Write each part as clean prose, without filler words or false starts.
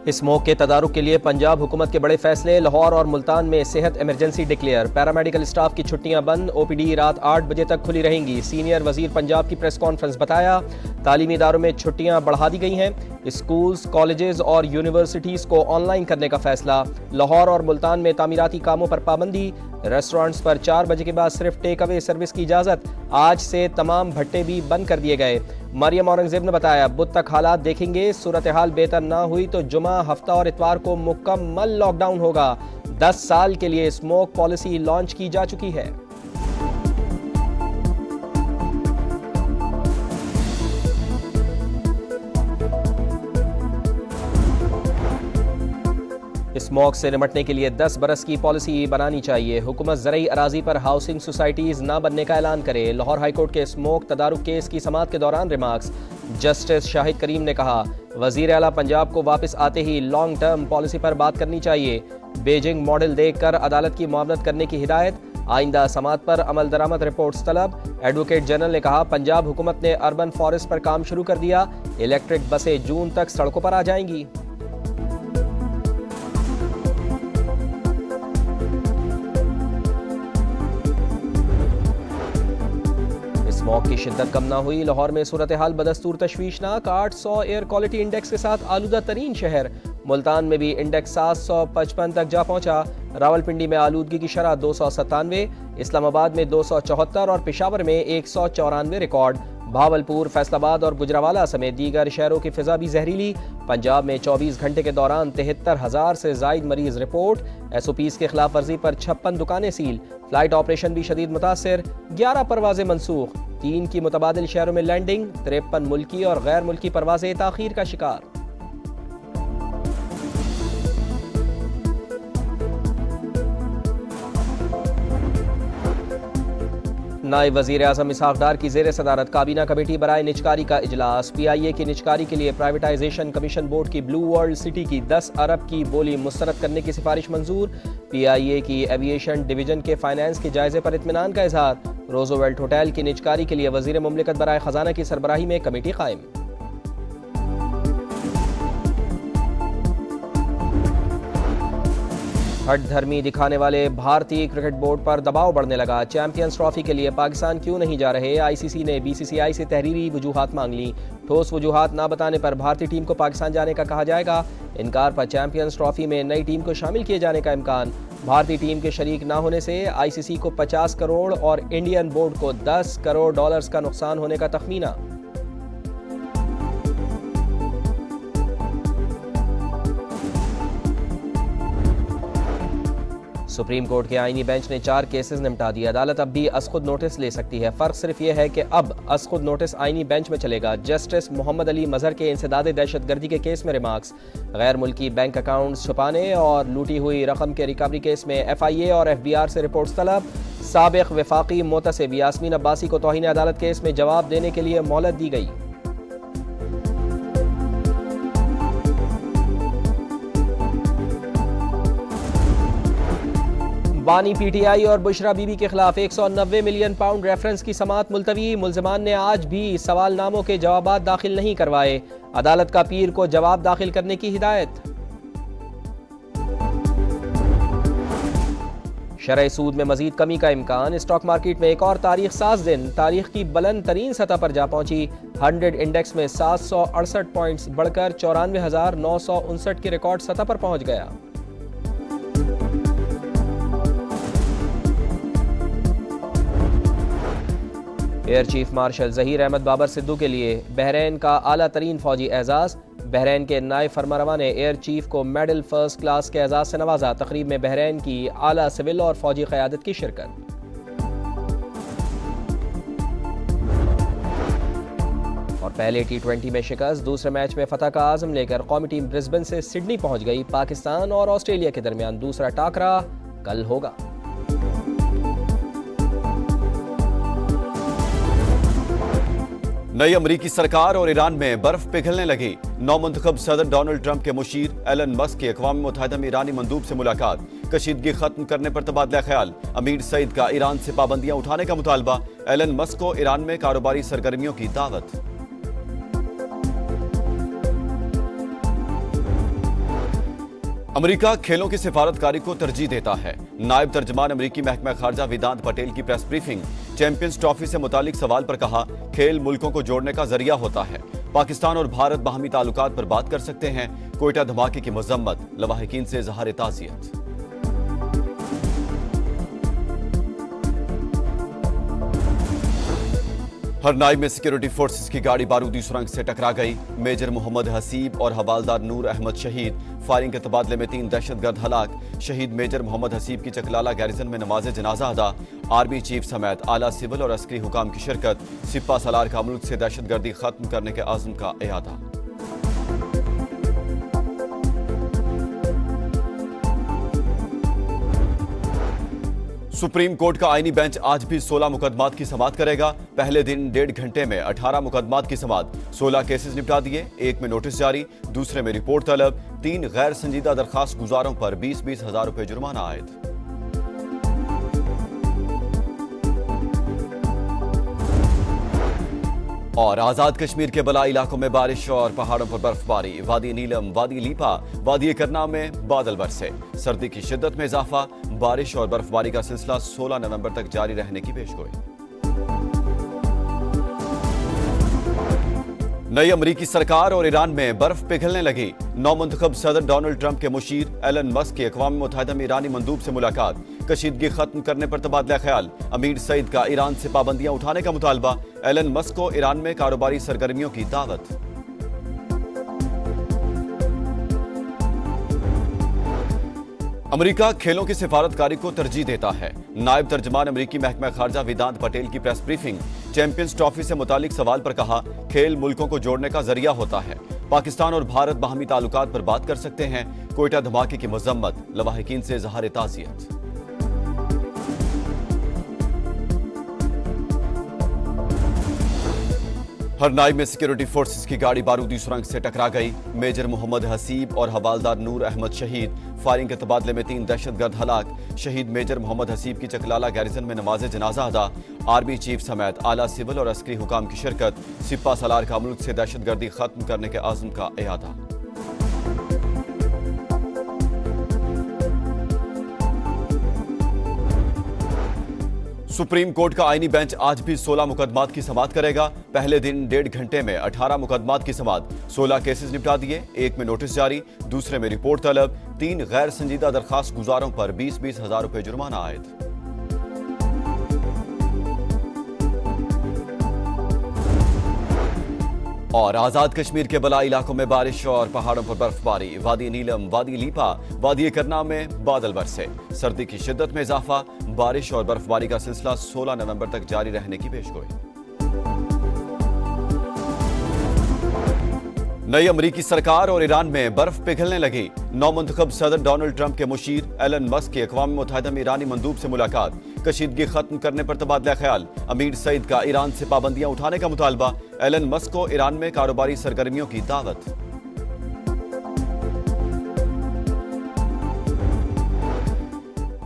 Smoke के तदारुक के लिए पंजाब हुकूमत के बड़े फैसले। लाहौर और मुल्तान में सेहत इमरजेंसी डिक्लेयर। पैरामेडिकल स्टाफ की छुट्टियां बंद। ओपीडी रात 8 बजे तक खुली रहेंगी। सीनियर वजीर पंजाब की प्रेस कॉन्फ्रेंस। बताया तालीमी इदारों में छुट्टियां बढ़ा दी गई हैं। स्कूल्स, कॉलेजेस और यूनिवर्सिटीज़ को ऑनलाइन करने का फैसला। लाहौर और मुल्तान में तामीराती कामों पर पाबंदी। रेस्टोरेंट्स पर 4 बजे के बाद सिर्फ टेक अवे सर्विस की इजाज़त। आज से तमाम भट्टे भी बंद कर दिए गए। मरियम औरंगजेब ने बताया बुध तक हालात देखेंगे, सूरत हाल बेहतर ना हुई तो जुमा, हफ्ता और इतवार को मुकम्मल लॉकडाउन होगा। 10 साल के लिए स्मोक पॉलिसी लॉन्च की जा चुकी है। स्मोक से निपटने के लिए 10 बरस की पॉलिसी बनानी चाहिए। हुकूमत ज़रई अराजी पर हाउसिंग सोसाइटीज़ ना बनने का ऐलान करे। लाहौर हाईकोर्ट के स्मोक तदारुक केस की समाअत के दौरान रिमार्क्स। जस्टिस शाहिद करीम ने कहा वज़ीर आला पंजाब को वापस आते ही लॉन्ग टर्म पॉलिसी पर बात करनी चाहिए। बेजिंग मॉडल देखकर अदालत की मुआवनत करने की हिदायत। आइंदा समाअत पर अमल दरामद रिपोर्ट्स तलब। एडवोकेट जनरल ने कहा पंजाब हुकूमत ने अर्बन फॉरेस्ट पर काम शुरू कर दिया। इलेक्ट्रिक बसें जून तक सड़कों पर आ जाएंगी। स्मॉग की शिद्दत कम ना हुई। लाहौर में सूरत हाल बदस्तूर तशवीशनाक। 800 एयर क्वालिटी इंडेक्स के साथ आलूदा तरीन शहर। मुल्तान में भी इंडेक्स 755 तक जा पहुंचा। रावलपिंडी में आलूदगी की शरह 297, इस्लामाबाद में 274 और पेशावर में 194 रिकॉर्ड। भावलपुर, फैसलाबाद और गुजरावाला समेत दीगर शहरों की फिजा भी जहरीली। पंजाब में 24 घंटे के दौरान 73,000 से जायद मरीज रिपोर्ट। SOPs के खिलाफ वर्जी पर 56 दुकानें सील। फ्लाइट ऑपरेशन भी शदीद मुतासर। 11 परवाजें मनसूख। 3 की मुतबादिल शहरों में लैंडिंग। 53 मुल्की और गैर मुल्की परवाजें ताखीर का शिकार। नायब वज़ीर आज़म इसहाक डार की ज़ेर सदारत काबीना कमेटी बराए निजकारी का इजलास। PIA की निजकारी के लिए प्राइवेटाइजेशन कमीशन बोर्ड की ब्लू वर्ल्ड सिटी की 10 अरब की बोली मुस्तरद करने की सिफारिश मंजूर। PIA की एविएशन डिवीजन के फाइनेंस के जायजे पर इत्मीनान का इजहार। रोजोवेल्ट होटल की निजकारी के लिए वज़ीर मुमलिकत बराए खजाना की सरबराही में कमेटी कायम। हट धर्मी दिखाने वाले भारतीय क्रिकेट बोर्ड पर दबाव बढ़ने लगा। चैंपियंस ट्रॉफी के लिए पाकिस्तान क्यों नहीं जा रहे? ICC ने BCCI से तहरीरी वजूहात मांग ली। ठोस वजूहात ना बताने पर भारतीय टीम को पाकिस्तान जाने का कहा जाएगा। इनकार पर चैंपियंस ट्रॉफी में नई टीम को शामिल किए जाने का इम्कान। भारतीय टीम के शरीक ना होने से ICC को 50 करोड़ और इंडियन बोर्ड को $10 करोड़ का नुकसान होने का तखमीना। सुप्रीम कोर्ट के आईनी बेंच ने 4 केसेस निपटा दिए। अदालत अब भी अज़खुद नोटिस ले सकती है। फ़र्क सिर्फ यह है कि अब अज़खुद नोटिस आईनी बेंच में चलेगा। जस्टिस मोहम्मद अली मजहर के इंसदाद दहशतगर्दी के केस में रिमार्क्स। गैर मुल्की बैंक अकाउंट्स छुपाने और लूटी हुई रकम के रिकवरी केस में FIA और FBR से रिपोर्ट्स तलब। साबिक वफाकी मोतसिब यास्मीन अब्बासी को तौहीन अदालत केस में जवाब देने के लिए मोहलत दी गई। बानी PTI और बुशरा बीबी के खिलाफ 190 मिलियन पाउंड रेफरेंस की समाअत मुलतवी। मुल्जिमान ने आज भी सवालनामों के जवाबात दाखिल नहीं करवाए। अदालत का पीर को जवाब दाखिल करने की हिदायत। शरह सूद में मजीद कमी का इम्कान। स्टॉक मार्केट में एक और तारीख साज दिन। तारीख की बुलंद तरीन सतह पर जा पहुंची। 100 इंडेक्स में 768 पॉइंट्स बढ़कर 94,959 की रिकॉर्ड सतह पर पहुंच गया। Air chief marshal Zaheer Ahmed Babar Sidhu के लिए बहरीन का आला तरीन फौजी एजाज़। बहरीन के नायब फरमारवा ने एयर चीफ को मेडल फर्स्ट क्लास के एजाज़ से नवाजा। तकरीब में बहरीन की आला सिविल और फौजी क़यादत की शिरकत। और पहले T20 में शिकस्त। दूसरे मैच में फतह का आज़म लेकर कौमी टीम ब्रिस्बेन से सिडनी पहुंच गई। पाकिस्तान और ऑस्ट्रेलिया के दरमियान दूसरा टाकरा कल होगा। नई अमरीकी सरकार और ईरान में बर्फ पिघलने लगी। नौमुंतखब सदर डोनाल्ड ट्रंप के मुशीर एलन मस्क की अक़वाम मुत्तहिदा में ईरानी मंदूब से मुलाकात। कशीदगी खत्म करने पर तबादला ख्याल। अमीर सईद का ईरान से पाबंदियां उठाने का मुतालबा। एलन मस्क को ईरान में कारोबारी सरगर्मियों की दावत। अमेरिका खेलों की सिफारतकारी को तरजीह देता है। नायब तर्जमान अमेरिकी महकमा खारजा वेदांत पटेल की प्रेस ब्रीफिंग। चैंपियंस ट्रॉफी से मुतालिक सवाल पर कहा, खेल मुल्कों को जोड़ने का जरिया होता है। पाकिस्तान और भारत बाहमी ताल्लुकात पर बात कर सकते हैं। कोयटा धमाके की मजम्मत, लवाहिकीन से इजहार ताज़ियत। हरनाई में सिक्योरिटी फोर्सेस की गाड़ी बारूदी सुरंग से टकरा गई। मेजर मोहम्मद हसीब और हवालदार नूर अहमद शहीद। फायरिंग के तबादले में 3 दहशतगर्द हलाक। शहीद मेजर मोहम्मद हसीब की चकलाला गैरिजन में नमाज जनाजा अदा। आर्मी चीफ समेत आला सिविल और अस्करी हुकाम की शिरकत। सिपा सलार का मुल्क से दहशतगर्दी खत्म करने के आज़म का इरादा। सुप्रीम कोर्ट का आईनी बेंच आज भी 16 मुकदमात की समाअत करेगा। पहले दिन 1.5 घंटे में 18 मुकदमात की समाअत। 16 केसेस निपटा दिए, 1 में नोटिस जारी, दूसरे में रिपोर्ट तलब। 3 गैर संजीदा दरखास्त गुजारों पर 20-20 हजार रुपए जुर्माना आयद। और आजाद कश्मीर के बलाई इलाकों में बारिश और पहाड़ों पर बर्फबारी। वादी नीलम, वादी लीपा, वादी करना में बादल बरसे। सर्दी की शिद्दत में इजाफा। बारिश और बर्फबारी का सिलसिला 16 नवंबर तक जारी रहने की पेशगोई। नई अमरीकी सरकार और ईरान में बर्फ पिघलने लगी। नौमुंतखब सदर डोनाल्ड ट्रंप के मुशीर एलन मस्क की अक़वाम मुत्तहिदा में ईरानी मंदूब से मुलाकात। कशीदगी खत्म करने पर तबादला ख्याल। अमीर सईद का ईरान से पाबंदियां उठाने का मुतालबा। एलन मस्क को ईरान में कारोबारी सरगर्मियों की दावत। अमेरिका खेलों की सिफारतकारी को तरजीह देता है। नायब तर्जमान अमेरिकी महकमा खारजा वेदांत पटेल की प्रेस ब्रीफिंग। चैंपियंस ट्रॉफी से मुतालिक सवाल पर कहा, खेल मुल्कों को जोड़ने का जरिया होता है। पाकिस्तान और भारत बाहमी ताल्लुकात पर बात कर सकते हैं। कोयटा धमाके की मजम्मत, लवाहिकीन से इजहार ताज़ियत। हरनाई में सिक्योरिटी फोर्सेस की गाड़ी बारूदी सुरंग से टकरा गई। मेजर मोहम्मद हसीब और हवालदार नूर अहमद शहीद। फायरिंग के तबादले में 3 दहशतगर्द हलाक। शहीद मेजर मोहम्मद हसीब की चकलाला गैरिजन में नमाज जनाजा अदा। आर्मी चीफ समेत आला सिविल और अस्करी हुकाम की शिरकत। सिपा सलार का मुल्क से दहशतगर्दी खत्म करने के आज़म का इरादा। सुप्रीम कोर्ट का आईनी बेंच आज भी 16 मुकदमात की समाअत करेगा। पहले दिन 1.5 घंटे में 18 मुकदमात की समाअत। 16 केसेस निपटा दिए, 1 में नोटिस जारी, दूसरे में रिपोर्ट तलब। 3 गैर संजीदा दरखास्त गुजारों पर 20-20 हजार रुपए जुर्माना आयद। और आजाद कश्मीर के बलाई इलाकों में बारिश और पहाड़ों पर बर्फबारी। वादी नीलम, वादी लीपा, वादी करना में बादल बरसे। सर्दी की शिद्दत में इजाफा। बारिश और बर्फबारी का सिलसिला 16 नवंबर तक जारी रहने की पेशगोई। नई अमरीकी सरकार और ईरान में बर्फ पिघलने लगी। नौमुंतखब सदर डोनाल्ड ट्रंप के मुशीर एलन मस्क की अक़वाम मुत्तहिदा में ईरानी मंदूब से मुलाकात। कशीदगी खत्म करने पर तबादला ख्याल। अमीर सईद का ईरान से पाबंदियां उठाने का मुतालबा। एलन मस्क को ईरान में कारोबारी सरगर्मियों की दावत।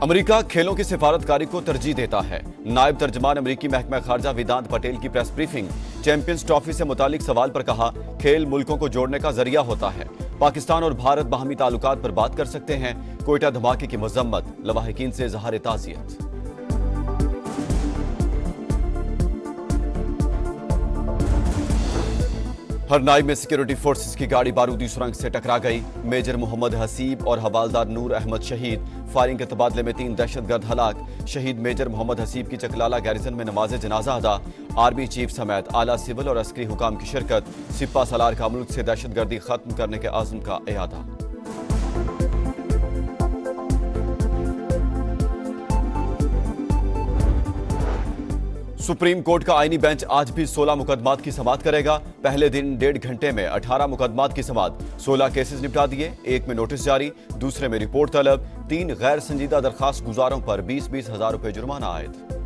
अमेरिका खेलों की सिफारतकारी को तरजीह देता है। नायब तर्जमान अमेरिकी महकमा खारजा वेदांत पटेल की प्रेस ब्रीफिंग। चैंपियंस ट्रॉफी से मुतालिक सवाल पर कहा, खेल मुल्कों को जोड़ने का जरिया होता है। पाकिस्तान और भारत बाहमी ताल्लुकात पर बात कर सकते हैं। कोयटा धमाके की मजम्मत, लवाहिकीन से इजहार ताज़ियत। हरनाई में सिक्योरिटी फोर्सेस की गाड़ी बारूदी सुरंग से टकरा गई। मेजर मोहम्मद हसीब और हवालदार नूर अहमद शहीद। फायरिंग के तबादले में 3 दहशतगर्द हलाक। शहीद मेजर मोहम्मद हसीब की चकलाला गैरिजन में नमाज जनाजा अदा। आर्मी चीफ समेत आला सिविल और अस्करी हुकाम की शिरकत। सिपा सलार का मुल्क से दहशतगर्दी खत्म करने के आज़म का इरादा। सुप्रीम कोर्ट का आईनी बेंच आज भी 16 मुकदमात की समाअत करेगा। पहले दिन 1.5 घंटे में 18 मुकदमात की समाअत। 16 केसेस निपटा दिए, 1 में नोटिस जारी, दूसरे में रिपोर्ट तलब। 3 गैर संजीदा दरखास्त गुजारों पर 20-20 हजार रुपए जुर्माना आयद।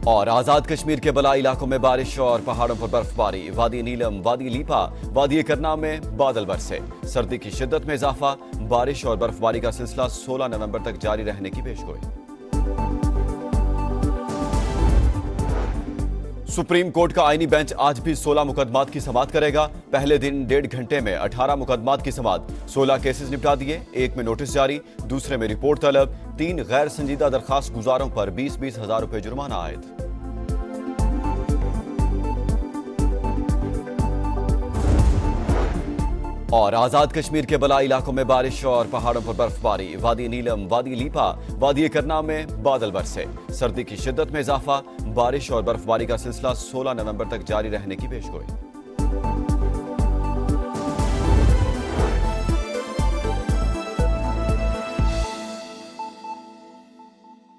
और आजाद कश्मीर के बलाई इलाकों में बारिश और पहाड़ों पर बर्फबारी। वादी नीलम, वादी लीपा, वादी करना में बादल बरसे। सर्दी की शिद्दत में इजाफा। बारिश और बर्फबारी का सिलसिला 16 नवंबर तक जारी रहने की पेशगोई। सुप्रीम कोर्ट का आईनी बेंच आज भी 16 मुकदमात की समाअत करेगा। पहले दिन 1.5 घंटे में 18 मुकदमात की समाअत, 16 केसेस निपटा दिए, एक में नोटिस जारी, दूसरे में रिपोर्ट तलब, 3 गैर संजीदा दरखास्त गुजारों पर 20-20 हजार रुपए जुर्माना आयद। और आजाद कश्मीर के बलाई इलाकों में बारिश और पहाड़ों पर बर्फबारी, वादी नीलम, वादी लीपा, वादी करनाम में बादल बरसे, सर्दी की शिद्दत में इजाफा, बारिश और बर्फबारी का सिलसिला 16 नवंबर तक जारी रहने की पेशगोई।